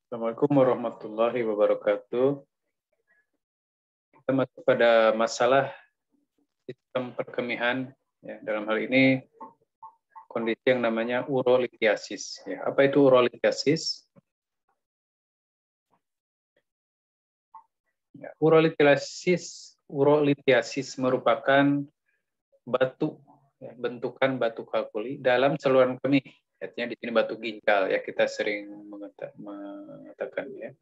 Assalamualaikum warahmatullahi wabarakatuh. Kita masuk pada masalah sistem perkemihan. Ya, dalam hal ini kondisi yang namanya urolithiasis. Ya, apa itu urolithiasis? Ya, urolithiasis merupakan batu, ya, bentukan batu kalkuli dalam saluran kemih. Artinya di sini batu ginjal, ya kita sering mengatakan ya.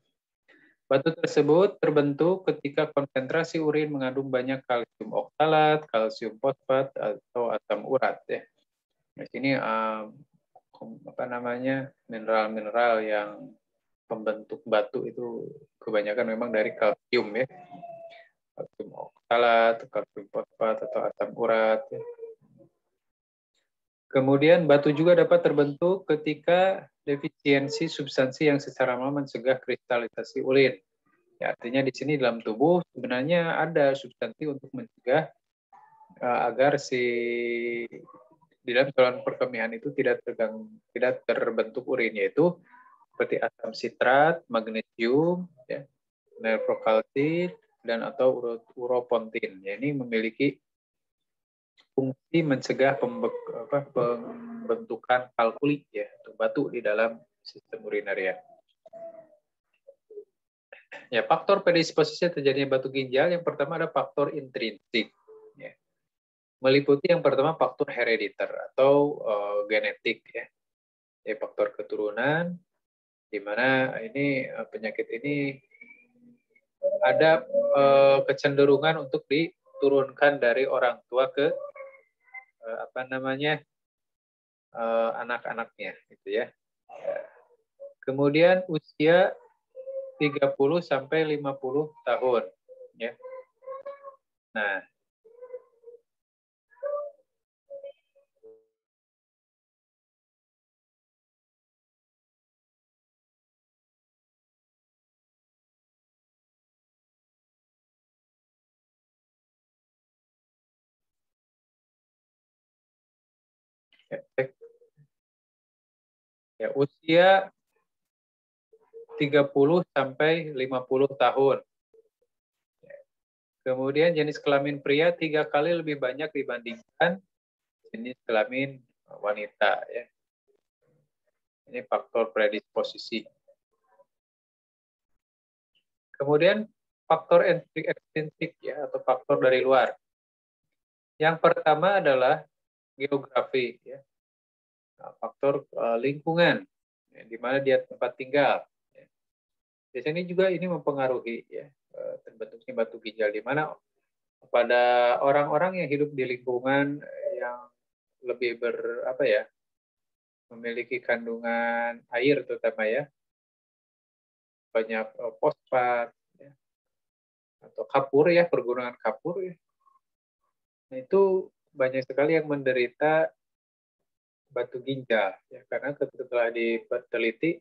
Batu tersebut terbentuk ketika konsentrasi urin mengandung banyak kalsium oksalat, kalsium fosfat, atau asam urat. Ya. Di sini mineral-mineral yang pembentuk batu itu kebanyakan memang dari kalsium ya, kalsium oksalat, kalsium fosfat atau asam urat. Ya. Kemudian batu juga dapat terbentuk ketika defisiensi substansi yang secara alami mencegah kristalisasi urin. Ya, artinya di sini dalam tubuh sebenarnya ada substansi untuk mencegah agar di dalam saluran perkemihan itu tidak terbentuk urin, yaitu seperti asam sitrat, magnesium, ya, nervokalsin, dan atau uropontin. Ya, ini memiliki fungsi mencegah pembentukan kalkuli ya atau batu di dalam sistem urinaria. Ya, faktor predisposisi terjadinya batu ginjal yang pertama ada faktor intrinsik. Ya. Meliputi yang pertama faktor herediter atau genetik ya. Ya, faktor keturunan di mana ini penyakit ini ada kecenderungan untuk diturunkan dari orang tua ke anak-anaknya gitu ya. Kemudian usia 30 sampai 50 tahun ya. Nah, ya, usia 30 sampai 50 tahun. Kemudian jenis kelamin pria 3 kali lebih banyak dibandingkan jenis kelamin wanita ya. Ini faktor predisposisi. Kemudian faktor ekstrinsik ya atau faktor dari luar. Yang pertama adalah geografi ya. Nah, faktor lingkungan ya, di mana dia tempat tinggal. Ya. Di sini juga ini mempengaruhi ya terbentuknya batu ginjal di mana pada orang-orang yang hidup di lingkungan yang lebih memiliki kandungan air terutama ya, banyak fosfat ya, atau kapur ya, pergunungan kapur ya. Nah, itu banyak sekali yang menderita batu ginjal ya, karena setelah diteliti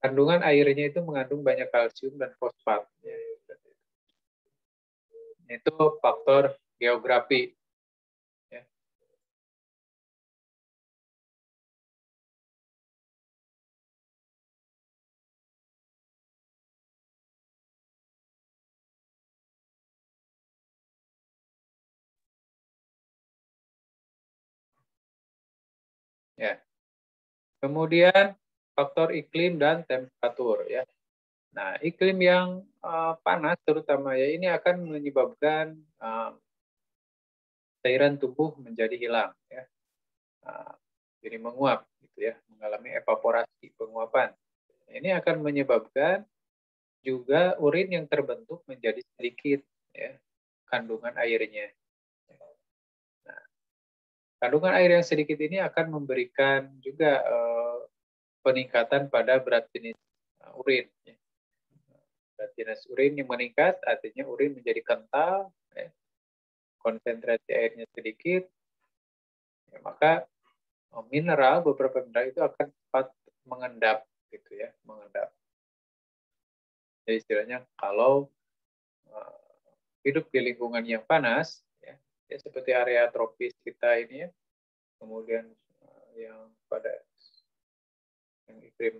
kandungan airnya itu mengandung banyak kalsium dan fosfat ya. Itu faktor geografi ya. Ya. Kemudian faktor iklim dan temperatur ya. Nah, iklim yang panas terutama ya ini akan menyebabkan cairan tubuh menjadi hilang ya. Jadi menguap gitu ya, mengalami evaporasi, penguapan. Ini akan menyebabkan juga urin yang terbentuk menjadi sedikit ya, kandungan airnya. Nah, kandungan air yang sedikit ini akan memberikan juga peningkatan pada berat jenis urin. Ya. Berat jenis urin yang meningkat, artinya urin menjadi kental, ya. Konsentrasi airnya sedikit, ya, maka beberapa mineral itu akan cepat mengendap, gitu ya, mengendap. Jadi istilahnya kalau hidup di lingkungan yang panas, ya seperti area tropis kita ini ya, kemudian yang pada yang iklim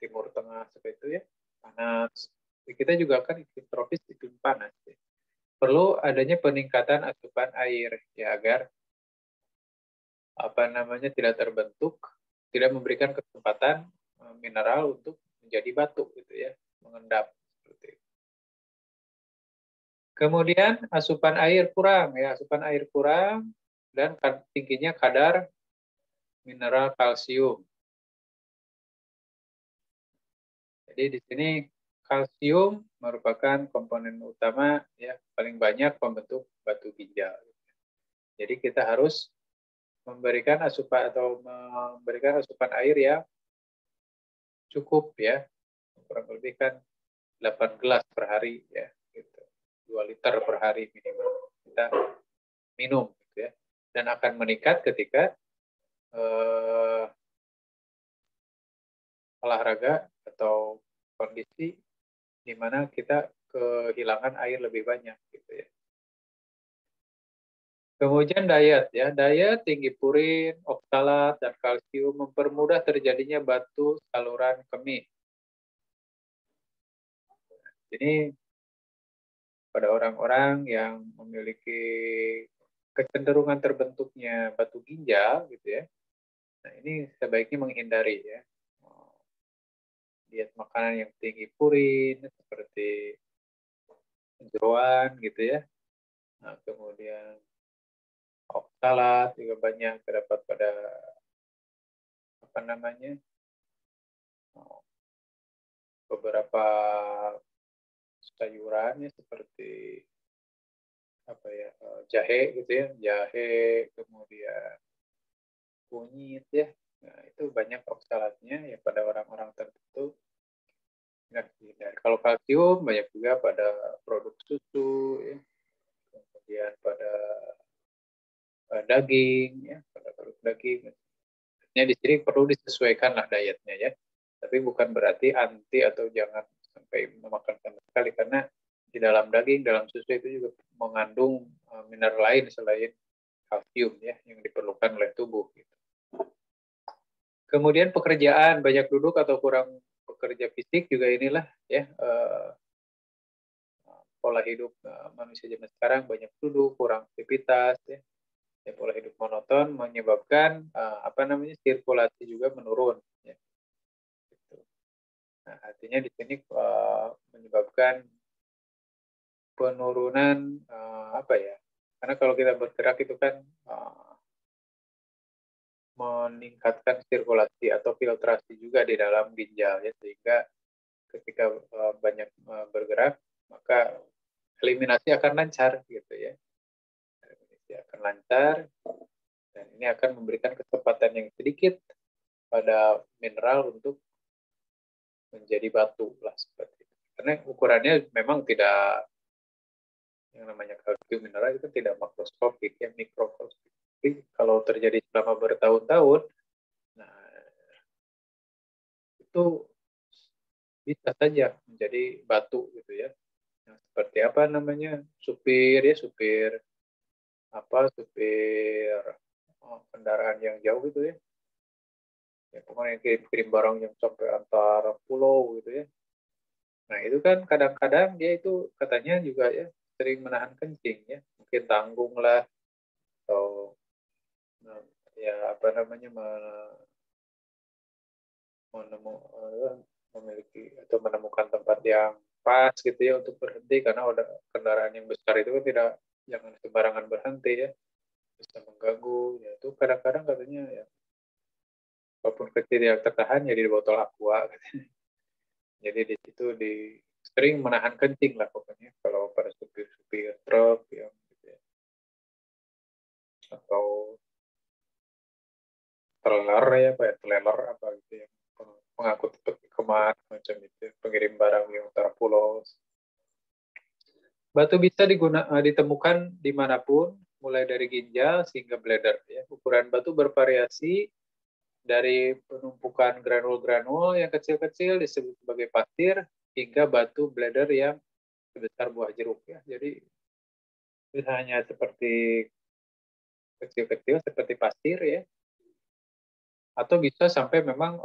Timur Tengah seperti itu ya, panas. Kita juga kan iklim tropis, iklim panas. Ya. Perlu adanya peningkatan asupan air ya agar tidak terbentuk, tidak memberikan kesempatan mineral untuk menjadi batu gitu ya, mengendap seperti itu. Kemudian asupan air kurang ya, asupan air kurang dan tingginya kadar mineral kalsium. Jadi di sini kalsium merupakan komponen utama ya paling banyak pembentuk batu ginjal. Jadi kita harus memberikan asupan air yang cukup ya, kurang lebih kan 8 gelas per hari ya, gitu. 2 liter per hari minimal kita minum gitu ya. Dan akan meningkat ketika olahraga atau kondisi di mana kita kehilangan air lebih banyak gitu ya. Kemudian diet ya, diet tinggi purin, oksalat, dan kalsium mempermudah terjadinya batu saluran kemih. Ini pada orang-orang yang memiliki kecenderungan terbentuknya batu ginjal gitu ya. Nah, ini sebaiknya menghindari ya. Diet makanan yang tinggi purin seperti jeroan gitu ya. Nah, kemudian oksalat juga banyak terdapat pada beberapa sayuran ya seperti jahe gitu ya, jahe, kemudian kunyit ya. Nah, itu banyak oksalatnya ya pada orang-orang tertentu. Nah, kalau kalsium banyak juga pada produk susu ya, kemudian pada daging ya, pada produk daging. Ya, di sini perlu disesuaikan lah dietnya ya. Tapi bukan berarti anti atau jangan sampai memakan sama sekali karena di dalam daging, dalam susu itu juga mengandung mineral lain selain kalsium ya yang diperlukan oleh tubuh. Gitu. Kemudian pekerjaan banyak duduk atau kurang bekerja fisik juga inilah ya pola hidup manusia zaman sekarang banyak duduk, kurang aktivitas ya. Pola hidup monoton menyebabkan sirkulasi juga menurun. Ya. Gitu. Nah, artinya di sini menyebabkan penurunan karena kalau kita bergerak itu kan meningkatkan sirkulasi atau filtrasi juga di dalam ginjal ya, sehingga ketika banyak bergerak maka eliminasi akan lancar gitu ya. Eliminasi akan lancar dan ini akan memberikan kecepatan yang sedikit pada mineral untuk menjadi batu lah seperti itu. Karena ukurannya memang tidak yang namanya kalsium mineral itu tidak makroskopik, ya mikroskopik. Jadi kalau terjadi selama bertahun-tahun, nah itu bisa saja menjadi batu gitu ya. Nah, seperti apa namanya supir kendaraan yang jauh gitu ya. Ya pokoknya kirim barang yang sampai antar pulau gitu ya. Nah itu kan kadang-kadang dia itu katanya juga ya sering menahan kencing ya, mungkin tanggung lah atau ya memiliki atau menemukan tempat yang pas gitu ya untuk berhenti karena udah kendaraan yang besar itu kan jangan sembarangan berhenti ya, bisa mengganggu ya. Itu kadang-kadang katanya ya walaupun kecil yang tertahan jadi botol aqua gitu. Jadi di situ sering menahan kencing lah pokoknya kalau pada supir-supir truk yang gitu ya. Atau trailer apa gitu ya, pengangkut peti kemas macam itu, pengirim barang yang antar pulau. Batu bisa ditemukan dimanapun, mulai dari ginjal hingga bladder. Ya. Ukuran batu bervariasi dari penumpukan granul-granul yang kecil-kecil disebut sebagai pasir hingga batu bladder yang sebesar buah jeruk. Ya. Jadi hanya seperti kecil-kecil seperti pasir ya, atau bisa sampai memang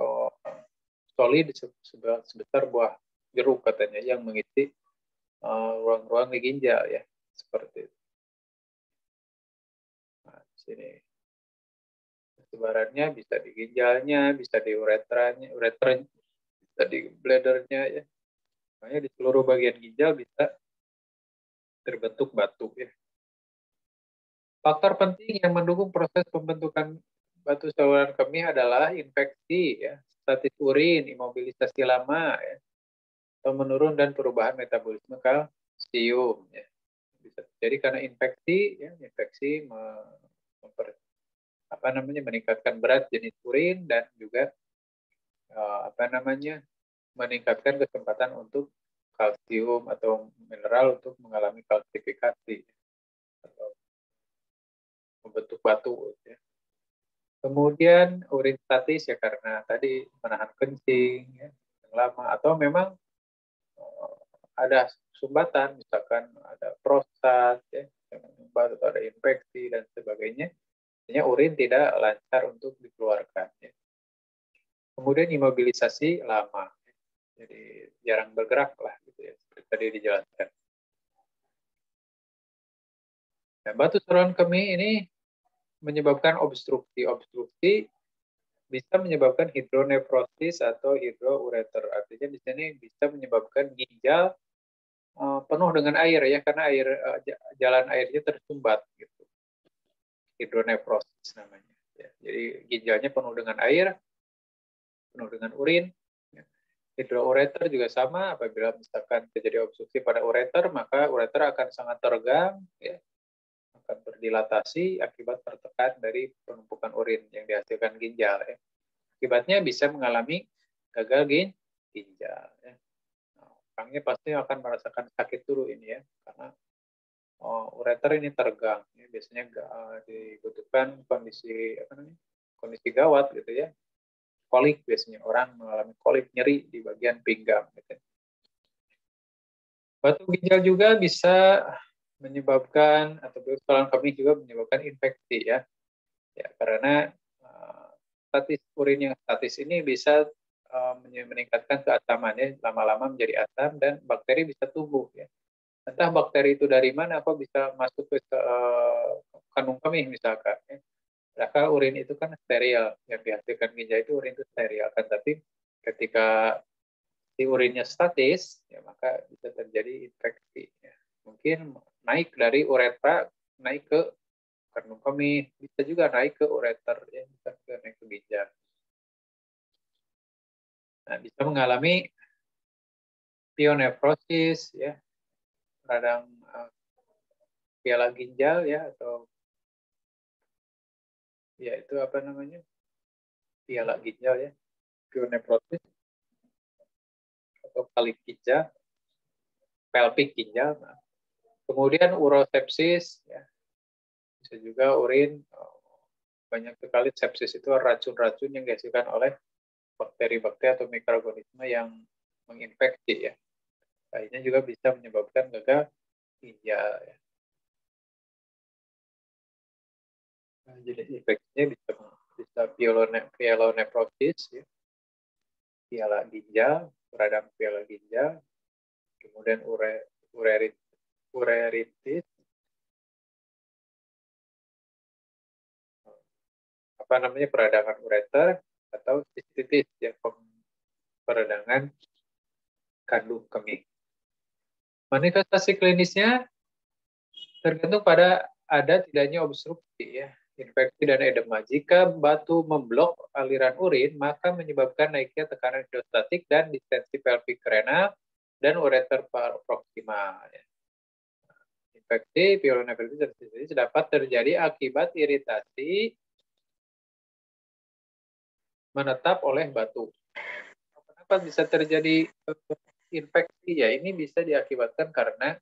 solid sebesar buah jeruk katanya yang mengisi ruang-ruang di ginjal ya, seperti itu. Nah, di sini sebarannya bisa di ginjalnya, bisa di uretranya, bisa di bladdernya ya. Makanya di seluruh bagian ginjal bisa terbentuk batu ya. Faktor penting yang mendukung proses pembentukan batu saluran kemih adalah infeksi ya, statis urin, imobilisasi lama ya, atau menurun dan perubahan metabolisme kalsium ya. Bisa jadi karena infeksi ya, meningkatkan berat jenis urin dan juga meningkatkan kesempatan untuk kalsium atau mineral untuk mengalami kalsifikasi atau membentuk batu ya. Kemudian urin statis ya karena tadi menahan kencing ya, yang lama atau memang ada sumbatan, misalkan ada prostat ya, atau ada infeksi dan sebagainya, artinya urin tidak lancar untuk dikeluarkan ya. Kemudian imobilisasi lama, jadi jarang bergerak lah gitu ya, seperti tadi dijelaskan. Nah, batu saluran kemih ini menyebabkan obstruksi. Obstruksi bisa menyebabkan hidronefrosis atau hidroureter. Artinya di sini bisa menyebabkan ginjal penuh dengan air ya, karena jalan airnya tersumbat gitu. Hidronefrosis namanya. Ya. Jadi ginjalnya penuh dengan air, penuh dengan urin. Ya. Hidroureter juga sama, apabila misalkan terjadi obstruksi pada ureter, maka ureter akan sangat tegang, ya, akan berdilatasi akibat tertekan dari penumpukan urin yang dihasilkan ginjal. Ya. Akibatnya bisa mengalami gagal ginjal. Ya. Nah, orangnya pasti akan merasakan sakit dulu ini ya, karena ureter ini tegang. Ya. Biasanya dibutuhkan kondisi gawat gitu ya. Kolik biasanya orang mengalami kolik, nyeri di bagian pinggang. Gitu. Batu ginjal juga bisa menyebabkan atau saluran kemih juga menyebabkan infeksi ya. Ya karena statis urin yang statis ini bisa meningkatkan keasaman ya, lama-lama menjadi asam dan bakteri bisa tumbuh ya. Entah bakteri itu dari mana, kok bisa masuk ke kandung kemih misalkan. Ya. Padahal urin itu kan steril, yang dihasilkan ginjal itu urin itu steril, kan tapi ketika si urinnya statis, ya maka bisa terjadi infeksi. Ya. Mungkin naik dari uretra, naik ke kandung kemih, bisa juga naik ke ureter, ya, bisa juga naik ke ginjal. Nah, bisa mengalami pionefrosis, ya, radang piala ginjal, ya, atau ya itu apa namanya, piala ginjal, ya, pionefrosis atau kalik ginjal, pelvic ginjal. Nah. Kemudian urosepsis, ya, bisa juga urin, banyak sekali sepsis itu racun-racun yang dihasilkan oleh bakteri-bakteri atau mikroorganisme yang menginfeksi ya. Lainnya juga bisa menyebabkan gagal ginjal. Ya. Nah, jadi infeksinya bisa pielonefrosis, ya, piala ginjal, radang piala ginjal, kemudian ureritis, peradangan ureter atau sistitis ya, peradangan kandung kemih. Manifestasi klinisnya tergantung pada ada tidaknya obstruksi ya, infeksi dan edema. Jika batu memblok aliran urin, maka menyebabkan naiknya tekanan hidrostatik dan distensi pelvik renal dan ureter proksimal. Ya. Infeksi pielonefritis dapat terjadi akibat iritasi menetap oleh batu. Kenapa bisa terjadi infeksi? Ya, ini bisa diakibatkan karena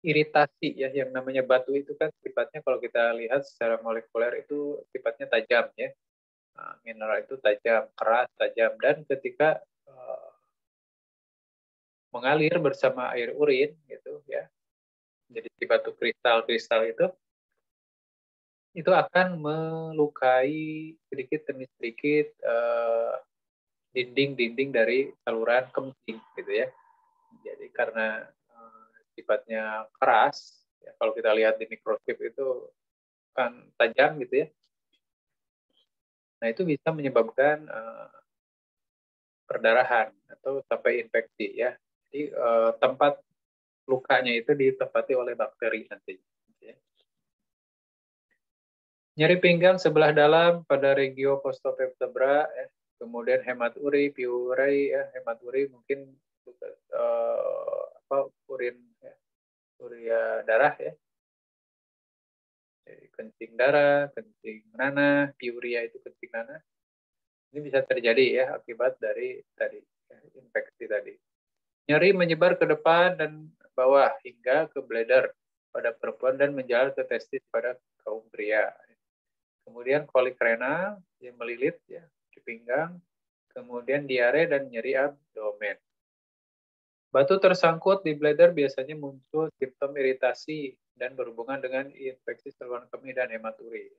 iritasi ya, yang namanya batu itu kan sifatnya kalau kita lihat secara molekuler itu sifatnya tajam ya. Nah, mineral itu tajam, keras, tajam, dan ketika mengalir bersama air urin gitu ya, jadi si batu kristal itu akan melukai sedikit demi sedikit dinding-dinding dari saluran kencing gitu ya. Jadi karena sifatnya keras, ya, kalau kita lihat di mikroskop itu kan tajam gitu ya. Nah itu bisa menyebabkan perdarahan atau sampai infeksi ya. Jadi tempat lukanya itu ditempati oleh bakteri nanti. Ya. Nyeri pinggang sebelah dalam pada regio costovertebra, ya. Kemudian hematuri, piuri, ya. Hematuri mungkin urin, ya. Uria darah ya. Jadi kencing darah, kencing nanah, piuria itu kencing nanah. Ini bisa terjadi ya akibat dari tadi ya, infeksi tadi. Nyeri menyebar ke depan dan bawah hingga ke bladder pada perempuan dan menjalar ke testis pada kaum pria. Kemudian kolik renal yang melilit ya di pinggang, kemudian diare dan nyeri abdomen. Batu tersangkut di bladder biasanya muncul simptom iritasi dan berhubungan dengan infeksi saluran kemih dan hematuri.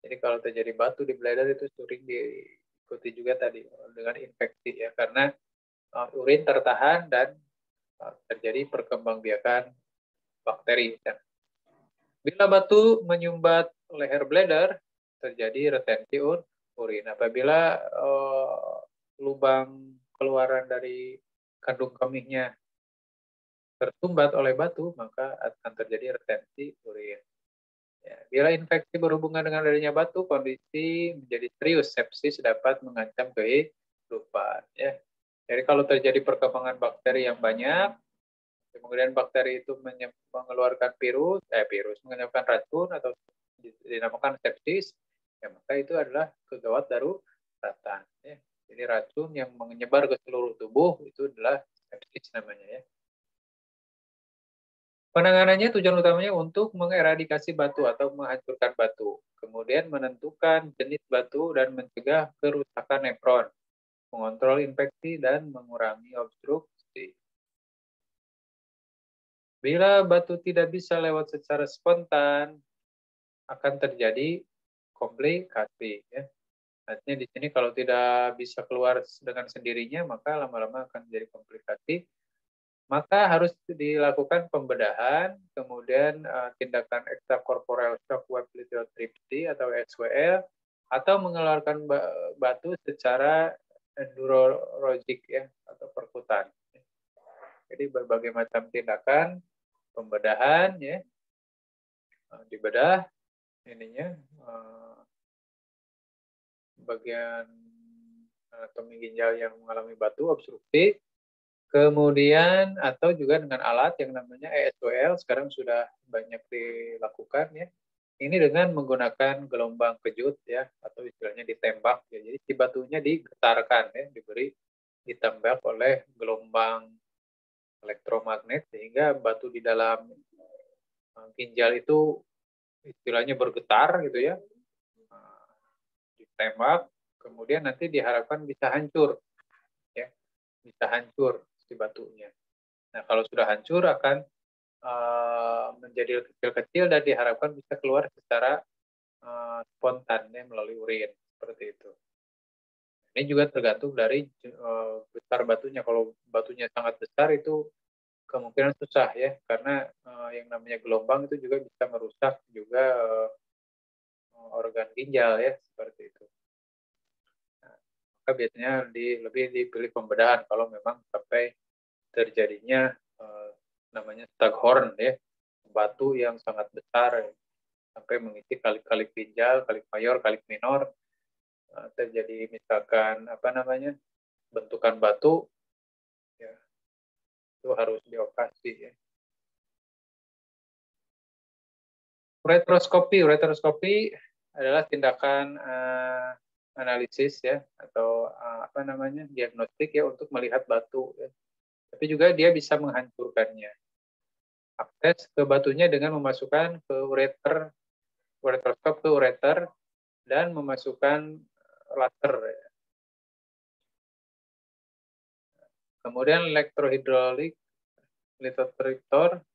Jadi kalau terjadi batu di bladder itu sering diikuti juga tadi dengan infeksi ya karena urin tertahan dan terjadi perkembangbiakan bakteri. Bila batu menyumbat leher bladder, terjadi retensi urin. Apabila lubang keluaran dari kandung kemihnya tersumbat oleh batu, maka akan terjadi retensi urin. Ya, bila infeksi berhubungan dengan adanya batu, kondisi menjadi serius. Sepsis dapat mengancam kehidupan. Ya. Jadi kalau terjadi perkembangan bakteri yang banyak, kemudian bakteri itu mengeluarkan virus mengeluarkan racun atau dinamakan sepsis, ya maka itu adalah kegawat daruratan. Ya. Jadi racun yang menyebar ke seluruh tubuh itu adalah sepsis namanya ya. Penanganannya tujuan utamanya untuk mengeradikasi batu atau menghancurkan batu. Kemudian menentukan jenis batu dan mencegah kerusakan nefron, mengontrol infeksi dan mengurangi obstruksi. Bila batu tidak bisa lewat secara spontan, akan terjadi komplikasi. Ya. Artinya di sini kalau tidak bisa keluar dengan sendirinya, maka lama-lama akan menjadi komplikasi. Maka harus dilakukan pembedahan, kemudian tindakan extracorporeal shockwave lithotripsy atau SWL, atau mengeluarkan batu secara endurologic ya atau perkutan. Jadi berbagai macam tindakan pembedahan ya, dibedah ininya bagian anatomi ginjal yang mengalami batu obstruktif. Kemudian atau juga dengan alat yang namanya ESWL sekarang sudah banyak dilakukan ya. Ini dengan menggunakan gelombang kejut ya atau istilahnya ditembak ya. Jadi si batunya digetarkan ya, ditembak oleh gelombang elektromagnet sehingga batu di dalam ginjal itu istilahnya bergetar gitu ya. Ditembak kemudian nanti diharapkan bisa hancur ya. Bisa hancur si batunya. Nah, kalau sudah hancur akan menjadi kecil-kecil dan diharapkan bisa keluar secara spontan ya, melalui urin seperti itu. Ini juga tergantung dari besar batunya. Kalau batunya sangat besar itu kemungkinan susah ya, karena yang namanya gelombang itu juga bisa merusak juga organ ginjal ya seperti itu. Nah, maka biasanya lebih dipilih pembedahan kalau memang sampai terjadinya namanya staghorn ya, batu yang sangat besar sampai mengisi kalik-kalik ginjal, kalik mayor, kalik minor, terjadi misalkan bentukan batu, ya itu harus dioperasi ya. Ureteroskopi adalah tindakan analisis ya atau diagnostik ya untuk melihat batu ya. Tapi juga dia bisa menghancurkannya. Akses ke batunya dengan memasukkan ke ureteroskop ke ureter dan memasukkan laser. Kemudian elektrohidrolik lithotriptor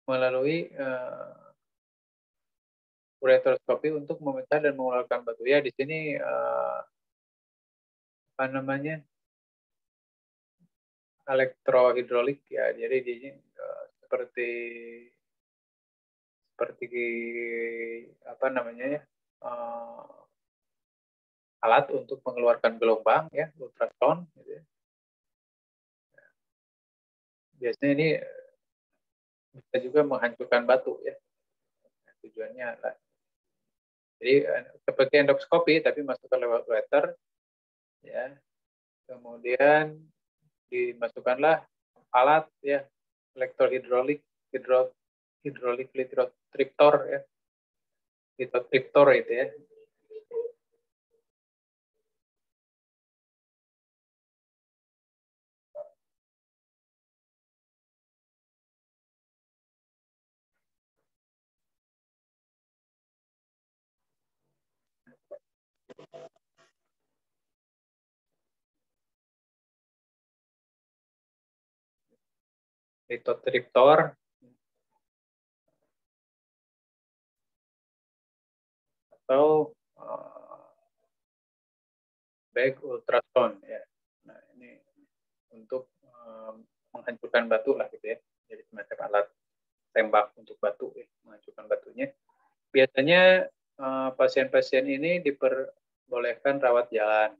melalui ureteroskopi untuk memecah dan mengeluarkan batu. Ya, di sini apa namanya, elektrohidrolik ya. Jadi di sini seperti apa namanya ya, alat untuk mengeluarkan gelombang ya, ultrasound. Gitu ya. Biasanya ini bisa juga menghancurkan batu ya. Tujuannya adalah jadi seperti endoskopi tapi masukkan lewat ureter ya. Kemudian dimasukkanlah alat ya, elektrohidrolik, hidrolik lithotriptor ya. Lithotriptor itu ya. Lithotriptor atau baik ultrasound ya. Nah, ini untuk menghancurkan batu lah gitu ya. Jadi semacam alat tembak untuk batu ya, menghancurkan batunya. Biasanya pasien-pasien ini diperbolehkan rawat jalan.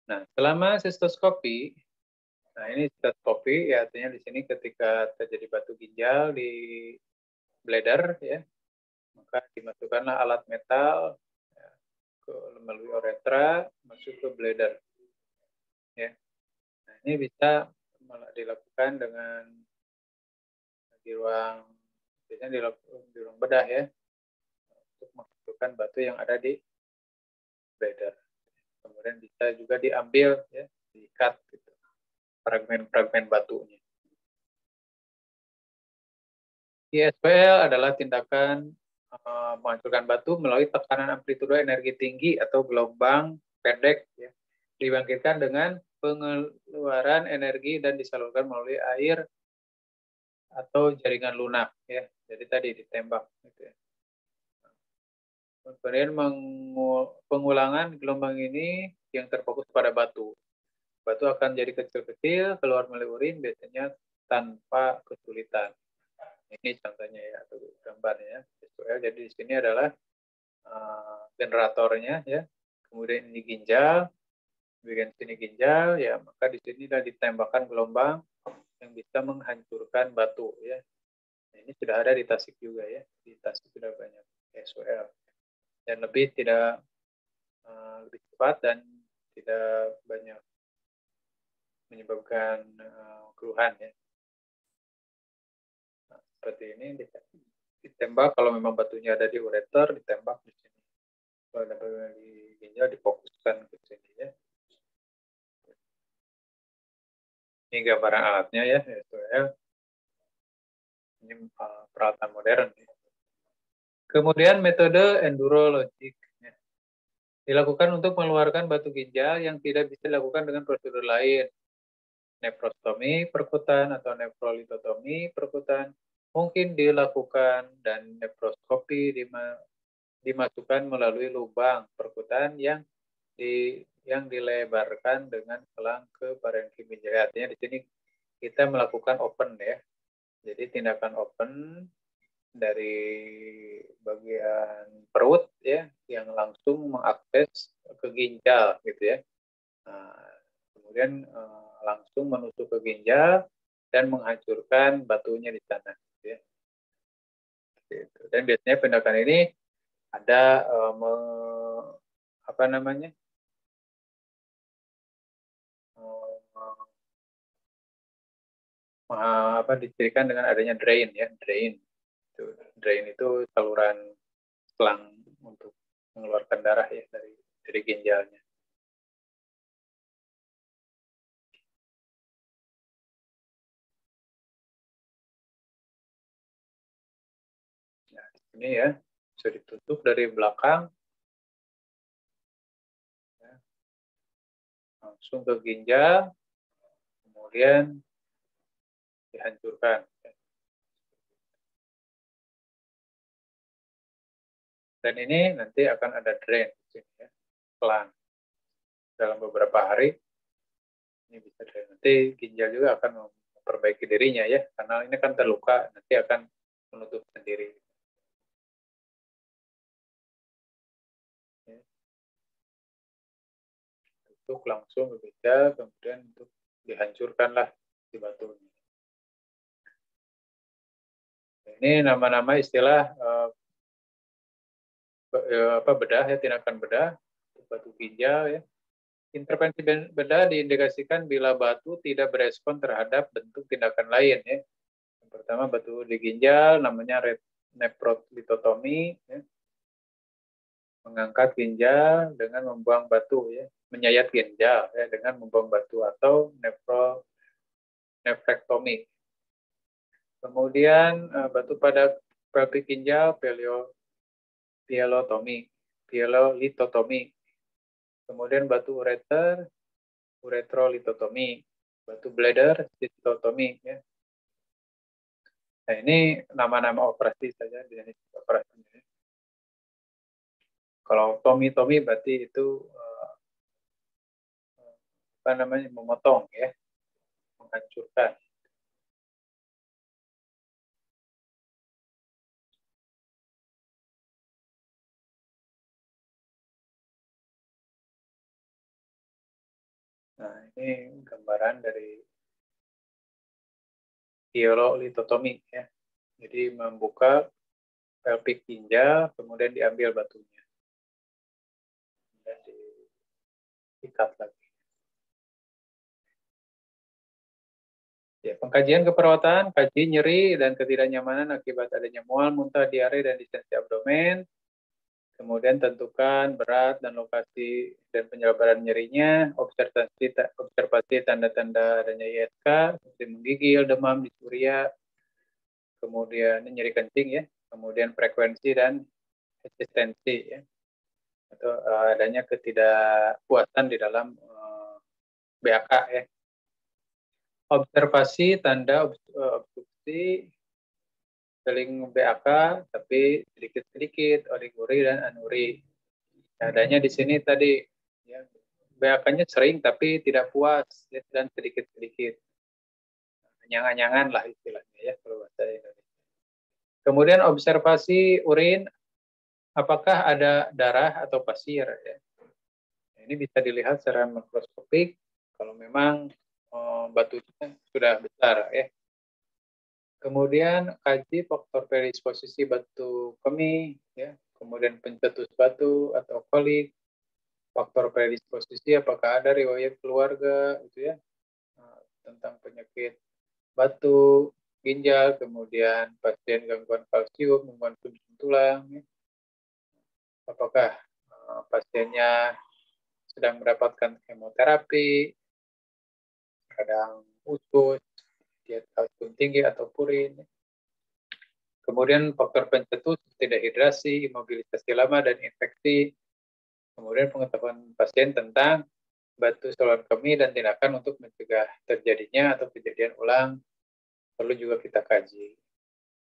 Nah, selama sistoskopi, nah ini sistoskopi ya, artinya di sini ketika terjadi batu ginjal di bladder ya, maka dimasukkanlah alat metal ya, melalui uretra masuk ke bladder ya. Nah, ini bisa dilakukan dengan di ruang, biasanya di ruang bedah ya, untuk menghilangkan batu yang ada di bladder. Kemudian bisa juga diambil ya, diikat gitu, fragmen-fragmen batunya. ISPL adalah tindakan menghancurkan batu melalui tekanan amplitudo energi tinggi atau gelombang pendek ya, dibangkitkan dengan pengeluaran energi dan disalurkan melalui air atau jaringan lunak ya. Jadi tadi ditembak gitu ya. Kemudian pengulangan gelombang ini yang terfokus pada batu. Batu akan jadi kecil-kecil, keluar melalui urin biasanya tanpa kesulitan. Ini contohnya ya, atau gambarnya. Jadi di sini adalah generatornya ya. Kemudian ini ginjal, bagian sini ginjal ya, maka di sini sudah ditembakkan gelombang yang bisa menghancurkan batu ya. Nah, ini sudah ada di Tasik juga ya. Di Tasik sudah banyak SOL dan lebih lebih cepat dan tidak banyak menyebabkan keluhan ya. Nah, seperti ini ditembak kalau memang batunya ada di ureter, ditembak di sini. Kalau ada di ginjal difokuskan ke sini ya. Ini gambaran alatnya ya, SOL. Ini peralatan modern. Ya. Kemudian metode endurologik ya. Dilakukan untuk mengeluarkan batu ginjal yang tidak bisa dilakukan dengan prosedur lain. Nefrostomi perkutan atau nefrolitotomi perkutan mungkin dilakukan dan nefroskopi dimasukkan melalui lubang perkutan yang dilebarkan dengan selang ke parenkim ginjal. Artinya di sini kita melakukan open ya. Jadi tindakan open dari bagian perut ya yang langsung mengakses ke ginjal gitu ya. Nah, kemudian langsung menusuk ke ginjal dan menghancurkan batunya di sana gitu ya. Gitu. Dan biasanya tindakan ini ada apa namanya? Apa dicirikan dengan adanya drain ya, drain. Drain itu saluran selang untuk mengeluarkan darah ya dari ginjalnya. Nah, ini ya bisa ditutup dari belakang, ya, langsung ke ginjal, kemudian dihancurkan. Dan ini nanti akan ada drain di sini ya, pelan. Dalam beberapa hari ini bisa drain. Nanti ginjal juga akan memperbaiki dirinya ya, karena ini kan terluka, nanti akan menutup sendiri. Ya. Untuk langsung bekerja, kemudian untuk dihancurkanlah si batunya. Ini nama-nama istilah bedah ya, tindakan bedah, batu ginjal ya. Intervensi bedah diindikasikan bila batu tidak berespon terhadap bentuk tindakan lain ya. Yang pertama batu di ginjal namanya nephrotomy ya. Mengangkat ginjal dengan membuang batu ya, menyayat ginjal ya dengan membuang batu atau nephrectomy. Kemudian batu pada pelvic ginjal pyelolitotomy. Kemudian batu ureter uretrolitotomy, batu bladder cystotomy ya. Nah, ini nama-nama operasi saja jenis operasinya. Kalau tomi berarti itu memotong ya, menghancurkan. Nah, ini gambaran dari pyelolitotomy ya. Jadi membuka pelvic ginjal, kemudian diambil batunya dan diikat lagi. Ya, pengkajian keperawatan, kaji nyeri dan ketidaknyamanan akibat adanya mual, muntah, diare, dan distensi abdomen. Kemudian tentukan berat dan lokasi dan penyebaran nyerinya, observasi tanda-tanda adanya ISK, seperti menggigil, demam, disuria, kemudian nyeri kencing ya, kemudian frekuensi dan eksistensi ya, atau adanya ketidakpuasan di dalam BAK ya. Observasi tanda obstruksi seling BAK tapi sedikit-sedikit oliguri dan anuri. Adanya di sini tadi ya, BAK-nya sering tapi tidak puas ya, dan sedikit-sedikit. Anyang-anyangan lah istilahnya ya kalau bahasa Indonesia. Kemudian observasi urin, apakah ada darah atau pasir ya. Ini bisa dilihat secara mikroskopik kalau memang batunya sudah besar ya. Kemudian kaji faktor predisposisi batu kemih, ya. Kemudian pencetus batu atau kolik, faktor predisposisi apakah ada riwayat keluarga, gitu ya, tentang penyakit batu ginjal, kemudian pasien gangguan kalsium, gangguan fungsi tulang, ya. Apakah pasiennya sedang mendapatkan kemoterapi, kadang usus, diet kalsium tinggi atau purin. Kemudian faktor pencetus seperti dehidrasi, imobilisasi lama, dan infeksi. Kemudian pengetahuan pasien tentang batu saluran kemih dan tindakan untuk mencegah terjadinya atau kejadian ulang perlu juga kita kaji.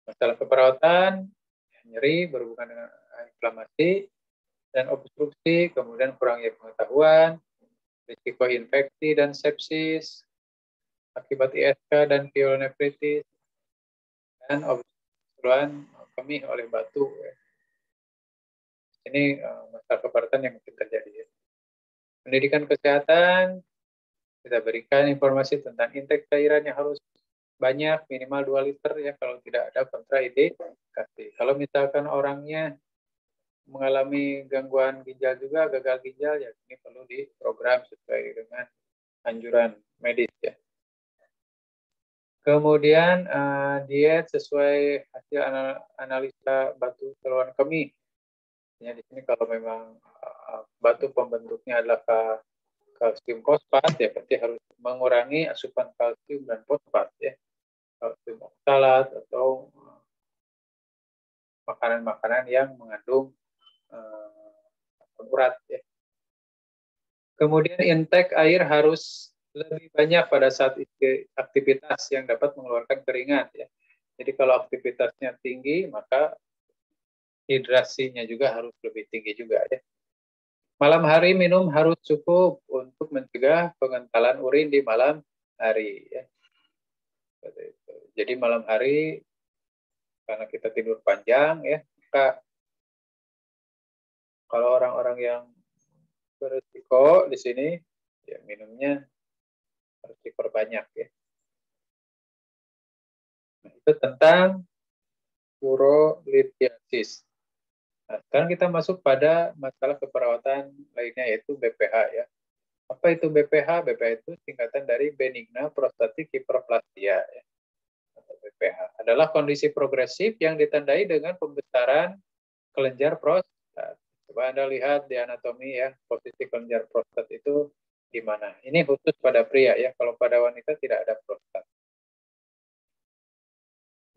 Masalah keperawatan, nyeri berhubungan dengan inflamasi dan obstruksi, kemudian kurangnya pengetahuan, risiko infeksi dan sepsis akibat ISK dan pielonefritis, dan obstruksi kemih oleh batu. Ini masalah keperawatan yang mungkin terjadi. Pendidikan kesehatan, kita berikan informasi tentang intake cairan yang harus banyak, minimal 2 liter ya, kalau tidak ada kontraindikasi. Kalau misalkan orangnya mengalami gangguan ginjal juga, gagal ginjal, ya ini perlu diprogram sesuai dengan anjuran medis ya. Kemudian diet sesuai hasil analisa batu saluran kemih. Ya, di sini kalau memang batu pembentuknya adalah kalsium fosfat, ya berarti harus mengurangi asupan kalsium dan fosfat ya. Kalsium oksalat atau makanan-makanan yang mengandung urat ya. Kemudian intake air harus lebih banyak pada saat aktivitas yang dapat mengeluarkan keringat ya. Jadi kalau aktivitasnya tinggi, maka hidrasinya juga harus lebih tinggi juga ya. Malam hari minum harus cukup untuk mencegah pengentalan urin di malam hari ya. Jadi malam hari karena kita tidur panjang ya, maka kalau orang-orang yang berisiko di sini ya minumnya harus diperbanyak ya. Nah, itu tentang urolithiasis. Nah, sekarang kita masuk pada masalah keperawatan lainnya yaitu BPH ya. Apa itu BPH? BPH itu singkatan dari benigna prostatic hyperplasia ya. Atau BPH adalah kondisi progresif yang ditandai dengan pembesaran kelenjar prostat. Coba Anda lihat di anatomi ya, posisi kelenjar prostat itu di mana. Ini khusus pada pria ya, kalau pada wanita tidak ada prostat.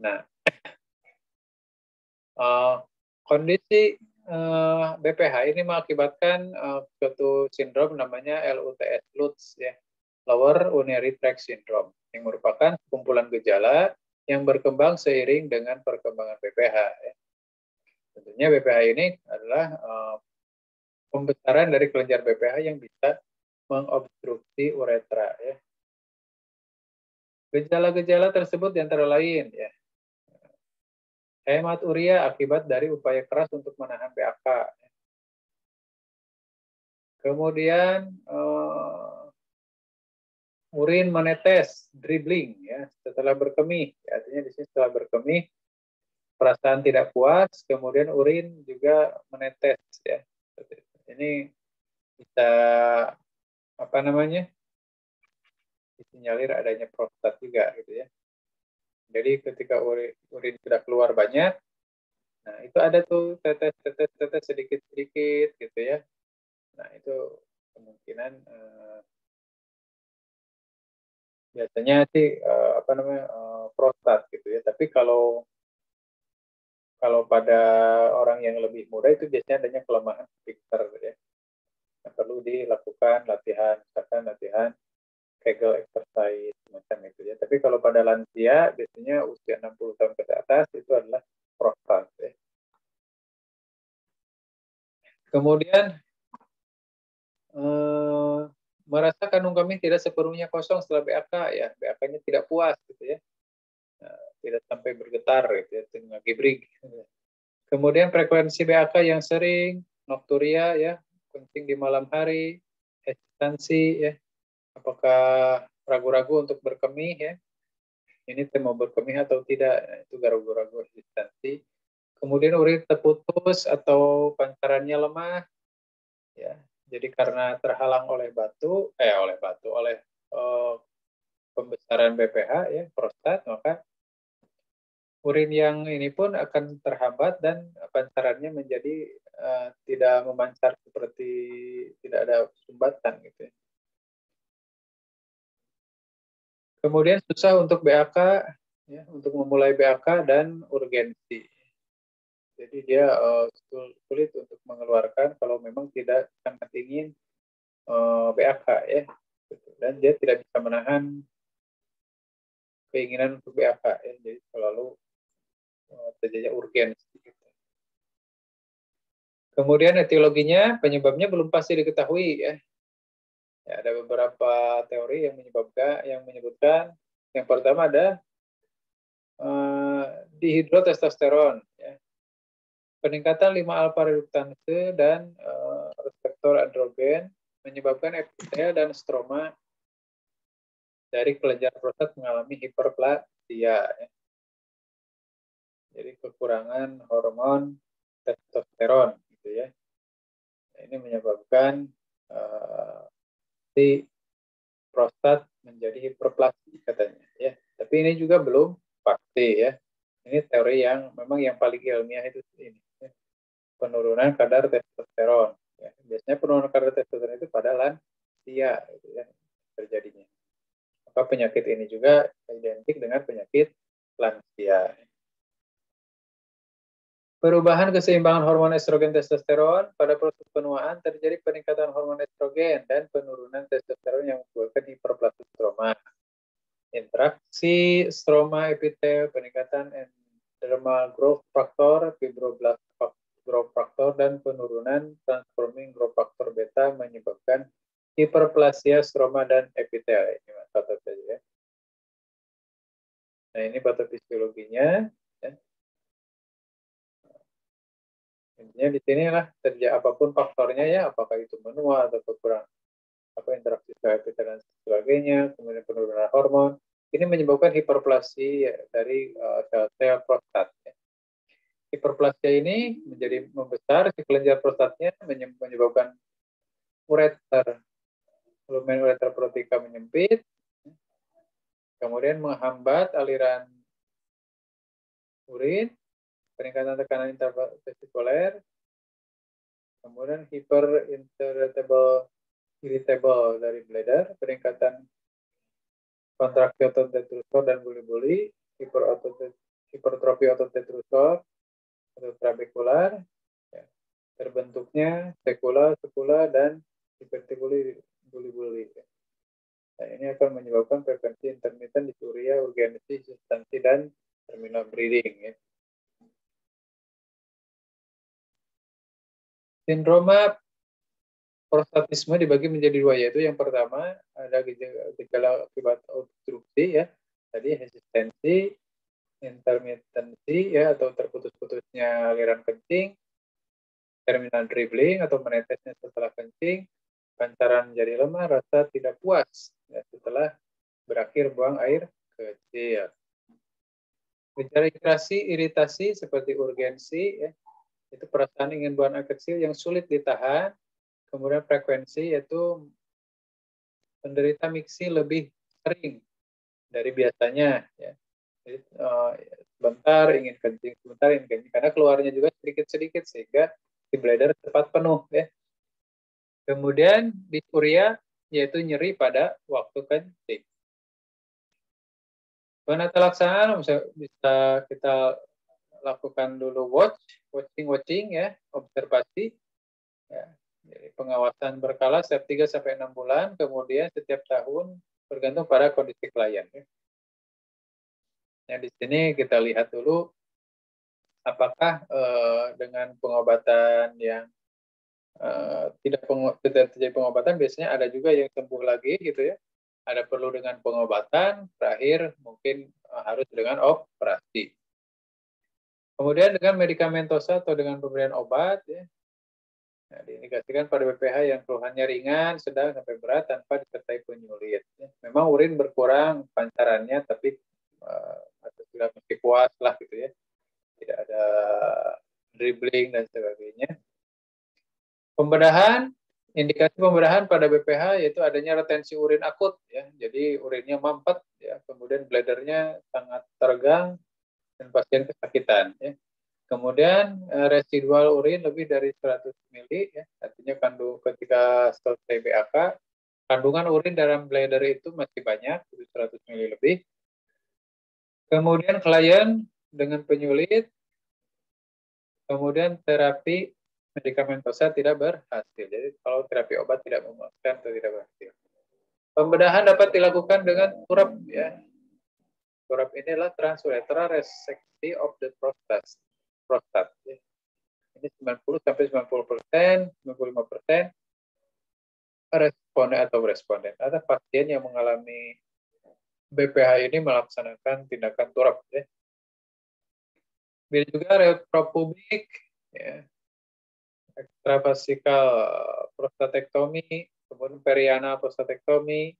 Nah, kondisi BPH ini mengakibatkan suatu sindrom namanya LUTS, LUTS ya, Lower Urinary Tract Syndrome, yang merupakan kumpulan gejala yang berkembang seiring dengan perkembangan BPH. Ya. Tentunya BPH ini adalah pembesaran dari kelenjar BPH yang bisa mengobstruksi uretra. Ya. Gejala-gejala tersebut antara lain ya, hematuria akibat dari upaya keras untuk menahan BAK. Kemudian urin menetes, dribbling ya, setelah berkemih. Ya, artinya di sini setelah berkemih perasaan tidak puas, kemudian urin juga menetes ya. Ini bisa apa namanya? Disinyalir adanya prostat juga gitu ya. Jadi ketika urin sudah keluar banyak, nah itu ada tuh tetes sedikit-sedikit gitu ya. Nah itu kemungkinan biasanya sih apa namanya prostat gitu ya. Tapi kalau pada orang yang lebih muda itu biasanya adanya kelemahan sphincter ya. Nah, perlu dilakukan latihan, misalkan latihan Kegel exercise semacam itu ya. Tapi kalau pada lansia biasanya usia 60 tahun ke atas itu adalah prostat ya. Kemudian merasa kandung kemih tidak sepenuhnya kosong setelah BAK ya, BAK-nya tidak puas gitu ya. Nah, tidak sampai bergetar gitu ya, tengah gibrig. Kemudian frekuensi BAK yang sering, nokturia ya, kencing di malam hari, hesitansi ya, apakah ragu-ragu untuk berkemih ya, ini mau berkemih atau tidak, nah, itu ragu-ragu hesitansi. Kemudian urin terputus atau pancarannya lemah, ya, jadi karena terhalang oleh oleh pembesaran BPH ya, prostat, maka urin yang ini pun akan terhambat dan pancarannya menjadi tidak memancar seperti tidak ada sumbatan gitu ya. Kemudian susah untuk BAK ya, untuk memulai BAK dan urgensi. Jadi dia sulit untuk mengeluarkan kalau memang tidak sangat ingin BAK ya. Dan dia tidak bisa menahan keinginan untuk BAK ya. Jadi selalu terjadi urgensi. Gitu. Kemudian etiologinya, penyebabnya belum pasti diketahui ya. Ya, ada beberapa teori yang menyebutkan yang pertama ada dihidrotestosteron ya. Peningkatan 5-alfa reduktase dan reseptor androgen menyebabkan epitel dan stroma dari kelenjar prostat mengalami hiperplasia ya. Jadi kekurangan hormon testosteron gitu ya. Nah, ini menyebabkan si prostat menjadi hiperplasi katanya ya. Tapi ini juga belum pasti ya. Ini teori yang memang yang paling ilmiah itu ini. Ya. Penurunan kadar testosteron. Ya. Biasanya penurunan kadar testosteron itu pada lansia gitu ya, terjadinya. Maka penyakit ini juga identik dengan penyakit lansia. Perubahan keseimbangan hormon estrogen testosteron pada proses penuaan terjadi peningkatan hormon estrogen dan penurunan testosteron yang menyebabkan hiperplasia stroma. Interaksi stroma epitel, peningkatan endodermal growth factor, fibroblast growth factor dan penurunan transforming growth factor beta menyebabkan hiperplasia stroma dan epitel. Ini catat saja ya. Nah, ini patofisiologinya. Ya. Intinya di sinilah terjadi apapun faktornya ya, apakah itu menua atau kurang interaksi sel epitel dan sebagainya, kemudian penurunan hormon, ini menyebabkan hiperplasia dari sel-sel prostat. Ya. Hiperplasia ini menjadi membesar si kelenjar prostatnya, menyebabkan ureter, lumen ureter protika menyempit, kemudian menghambat aliran urin, peningkatan tekanan intravasikuler, kemudian irritable dari bladder, peningkatan kontraksi otot detrusor dan buli-buli, hipertrofi otot detrusor atau trabekular, ya. Terbentuknya sekula, dan hipertibuli buli-buli. Ya. Nah, ini akan menyebabkan frekuensi intermittent dysuria, urgensi, substansi, dan terminal bleeding. Ya. Sindroma prostatisme dibagi menjadi dua, yaitu yang pertama ada gejala akibat obstruksi, ya. Tadi resistensi, intermittensi, ya, atau terputus-putusnya aliran kencing, terminal dribbling atau menetesnya setelah kencing, pancaran menjadi lemah, rasa tidak puas, ya, setelah berakhir buang air kecil. Gejala iritasi seperti urgensi, ya, itu perasaan ingin buang air kecil yang sulit ditahan. Kemudian frekuensi yaitu penderita miksi lebih sering dari biasanya. Ya. Jadi, sebentar ingin kencing, karena keluarnya juga sedikit-sedikit sehingga si bladder cepat penuh. Ya. Kemudian dysuria yaitu nyeri pada waktu kencing. Penata laksanaan bisa kita lakukan dulu watching ya, observasi. Ya. Jadi pengawasan berkala setiap 3-6 bulan, kemudian setiap tahun bergantung pada kondisi klien. Nah, di sini kita lihat dulu apakah dengan pengobatan yang tidak terjadi pengobatan, biasanya ada juga yang sembuh lagi gitu ya. Ada perlu dengan pengobatan, terakhir mungkin harus dengan operasi. Kemudian dengan medikamentosa atau dengan pemberian obat ya. Nah, diindikasikan pada BPH yang keluhannya ringan, sedang sampai berat tanpa disertai penyulit. Ya. Memang urin berkurang pancarannya, tapi sudah mesti puas lah gitu ya. Tidak ada dribbling dan sebagainya. Pembedahan, indikasi pembedahan pada BPH yaitu adanya retensi urin akut. Ya. Jadi urinnya mampet, ya. Kemudian bladdernya sangat tegang dan pasien kesakitan. Ya. Kemudian residual urin lebih dari 100 ml, ya, artinya ketika selesai BAK, kandungan urin dalam bladder itu masih banyak, 100 ml lebih. Kemudian klien dengan penyulit, kemudian terapi medikamentosa tidak berhasil. Jadi kalau terapi obat tidak memuaskan atau tidak berhasil. Pembedahan dapat dilakukan dengan turap, ya. Turap ini adalah transureteral reseksi of the prostat. Ya. Ini 90-90%, 95% responden. Ada pasien yang mengalami BPH ini melaksanakan tindakan turap. Ya. Bila juga retropubik, ya, ekstravasikal prostatektomi, kemudian perianal prostatektomi,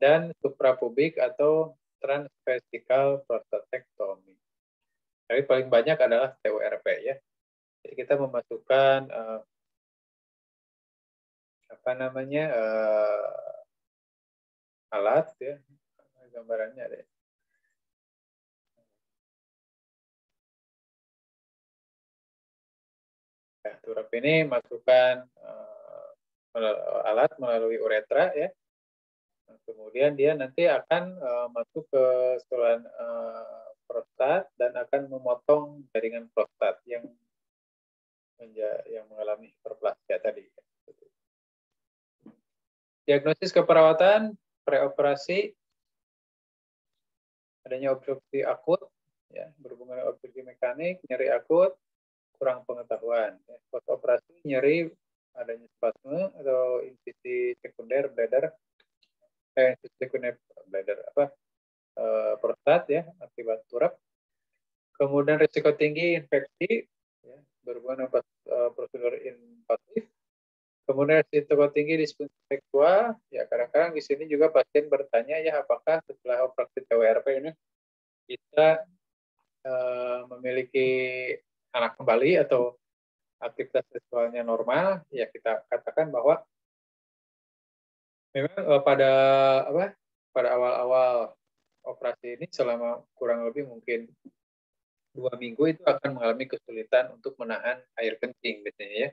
dan suprapubik atau transvesikal prostatektomi. Tapi paling banyak adalah TURP ya. Jadi kita memasukkan alat ya, gambarannya ada. Ya, turap ini masukkan alat melalui uretra ya. Kemudian dia nanti akan masuk ke saluran prostat dan akan memotong jaringan prostat yang mengalami hiperplasia tadi. Diagnosis keperawatan preoperasi, adanya obstruksi akut, ya, berhubungan dengan obstruksi mekanik, nyeri akut, kurang pengetahuan. Post operasi nyeri, adanya spasme atau infeksi sekunder bladder, infeksi sekunder bladder prostat ya akibat turap. Kemudian risiko tinggi infeksi ya, berhubungan dengan prosedur invasif. Kemudian risiko tinggi disfungsi seksual. Ya kadang-kadang di sini juga pasien bertanya ya apakah setelah operasi TWRP ini kita memiliki anak kembali atau aktivitas seksualnya normal. Ya kita katakan bahwa memang pada awal-awal operasi ini selama kurang lebih mungkin 2 minggu itu akan mengalami kesulitan untuk menahan air kencing biasanya ya.